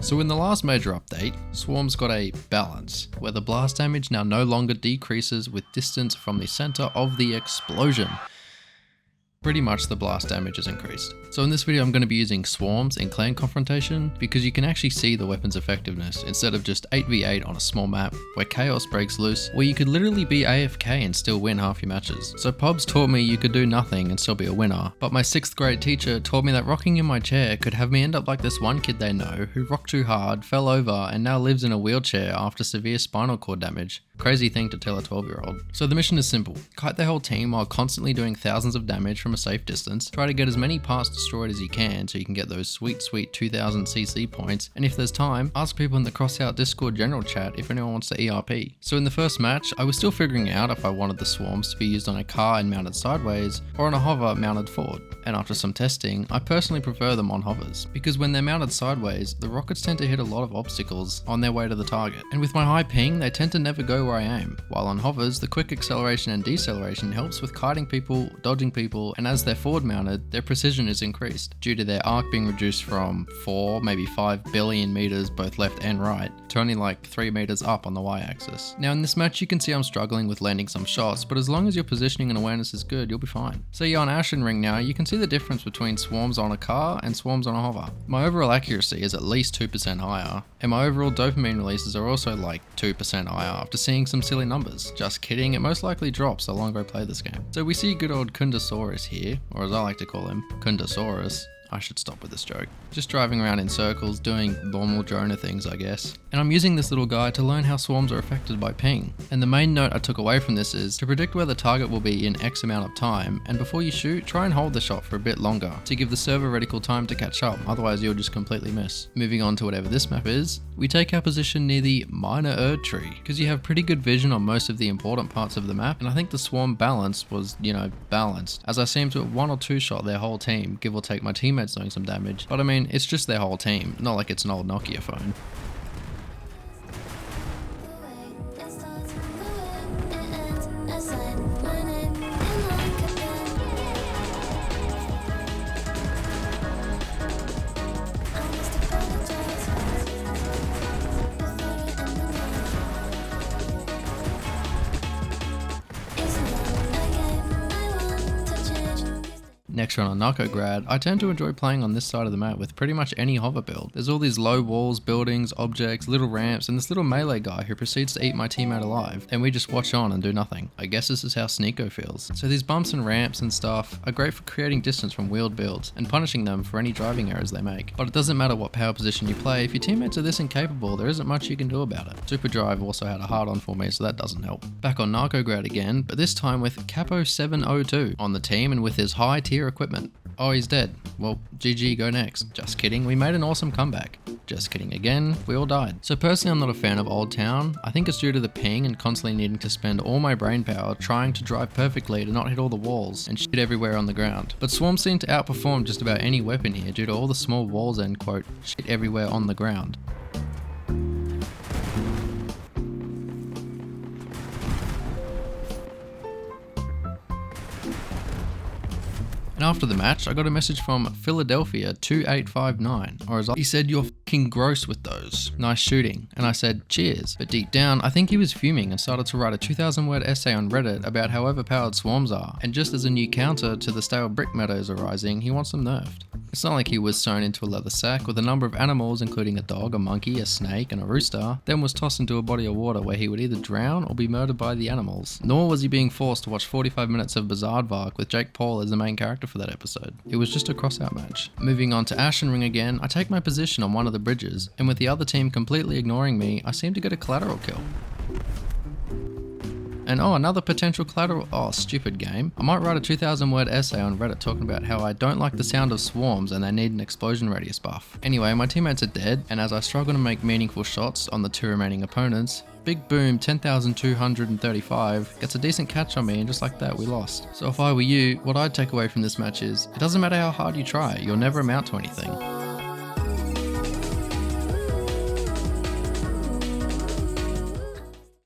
So in the last major update, Swarms got a balance, where the blast damage now no longer decreases with distance from the center of the explosion. Pretty much the blast damage is increased. So in this video I'm going to be using Swarms in clan confrontation because you can actually see the weapon's effectiveness instead of just 8v8 on a small map where chaos breaks loose, where you could literally be AFK and still win half your matches. So Pobs taught me you could do nothing and still be a winner, but my 6th grade teacher taught me that rocking in my chair could have me end up like this one kid they know who rocked too hard, fell over, and now lives in a wheelchair after severe spinal cord damage. Crazy thing to tell a 12-year-old. So the mission is simple. Kite the whole team while constantly doing thousands of damage from a safe distance. Try to get as many parts destroyed as you can so you can get those sweet 2000 CC points, and if there's time, ask people in the Crossout Discord general chat if anyone wants to ERP. So in the first match, I was still figuring out if I wanted the Swarms to be used on a car and mounted sideways, or on a hover mounted forward. And after some testing, I personally prefer them on hovers, because when they're mounted sideways, the rockets tend to hit a lot of obstacles on their way to the target. And with my high ping, they tend to never go where I aim, while on hovers, the quick acceleration and deceleration helps with kiting people, dodging people, and as they're forward mounted, their precision is increased, due to their arc being reduced from 4, maybe 5 billion meters both left and right, to only like 3 meters up on the y-axis. Now in this match you can see I'm struggling with landing some shots, but as long as your positioning and awareness is good, you'll be fine. So yeah, on Ashen Ring now, you can see the difference between Swarms on a car and Swarms on a hover. My overall accuracy is at least 2% higher, and my overall dopamine releases are also like 2% higher after seeing some silly numbers. Just kidding, it most likely drops the longer I play this game. So we see good old Kundasaurus here, or as I like to call him, Kundasaurus. I should stop with this joke. Just driving around in circles, doing normal droner things, I guess. And I'm using this little guy to learn how swarms are affected by ping. And the main note I took away from this is to predict where the target will be in X amount of time, and before you shoot, try and hold the shot for a bit longer to give the server reticle time to catch up, otherwise you'll just completely miss. Moving on to whatever this map is, we take our position near the minor Erd tree, because you have pretty good vision on most of the important parts of the map, and I think the swarm balance was, balanced, as I seem to have 1 or 2 shot their whole team, give or take my teammates doing some damage, but I mean, it's just their whole team, not like it's an old Nokia phone. Next run on 𝘪𝘯𝘴𝘵, I tend to enjoy playing on this side of the map with pretty much any hover build. There's all these low walls, buildings, objects, little ramps, and this little melee guy who proceeds to eat my teammate alive, and we just watch on and do nothing. I guess this is how 𝘪𝑒𝑒𝑘o feels. So these bumps and ramps and stuff are great for creating distance from wheeled builds, and punishing them for any driving errors they make. But it doesn't matter what power position you play, if your teammates are this incapable, there isn't much you can do about it. Super Drive also had a hard on for me, so that doesn't help. Back on 𝘪𝘯𝑒𝑒𝑚 again, but this time with 𝘪𝑒𝑚702 on the team and with his high tier equipment. Oh, he's dead. Well, GG, go next. Just kidding, we made an awesome comeback. Just kidding again, we all died. So personally I'm not a fan of Old Town. I think it's due to the ping and constantly needing to spend all my brain power trying to drive perfectly to not hit all the walls and shit everywhere on the ground. But Swarms seem to outperform just about any weapon here due to all the small walls and quote, shit everywhere on the ground. And after the match, I got a message from 𝘪𝑚2859, or as he said, "You're fucking gross with those. Nice shooting." And I said, "Cheers." But deep down, I think he was fuming and started to write a 2,000-word essay on Reddit about how overpowered swarms are. And just as a new counter to the stale brick meadows arising, he wants them nerfed. It's not like he was sewn into a leather sack with a number of animals, including a dog, a monkey, a snake, and a rooster, then was tossed into a body of water where he would either drown or be murdered by the animals. Nor was he being forced to watch 45 minutes of Bizaardvark with Jake Paul as the main character for that episode. It was just a crossout match. Moving on to Ashen Ring again, I take my position on one of the bridges, and with the other team completely ignoring me, I seem to get a collateral kill. And oh, another potential collateral. Oh, stupid game. I might write a 2,000-word essay on Reddit talking about how I don't like the sound of swarms and they need an explosion radius buff. Anyway, my teammates are dead, and as I struggle to make meaningful shots on the 2 remaining opponents, Big Boom 10,235 gets a decent catch on me, and just like that, we lost. So if I were you, what I'd take away from this match is, it doesn't matter how hard you try, you'll never amount to anything.